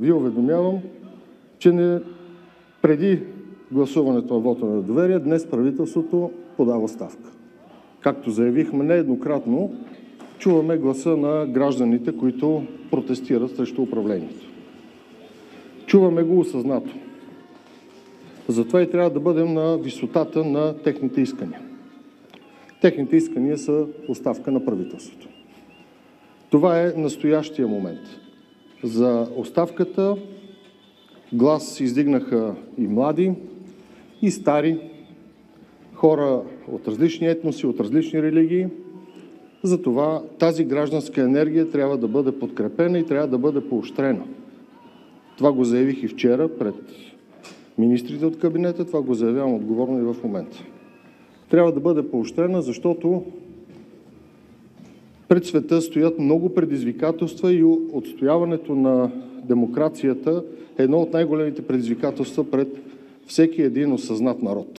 ви уведомявам, че преди гласуването на вота на недоверие, днес правителството подава оставка. Както заявихме нееднократно, чуваме гласа на гражданите, които протестират срещу управлението. Чуваме го осъзнато. Затова и трябва да бъдем на висотата на техните искания. Техните искания са оставка на правителството. Това е настоящия момент. За оставката глас издигнаха и млади, и стари, хора от различни етноси, от различни религии. Затова тази гражданска енергия трябва да бъде подкрепена и трябва да бъде поощрена. Това го заявих и вчера пред министрите от кабинета, това го заявявам отговорно и в момента. Трябва да бъде поощрена, защото пред света стоят много предизвикателства и отстояването на демокрацията е едно от най-големите предизвикателства пред всеки един осъзнат народ.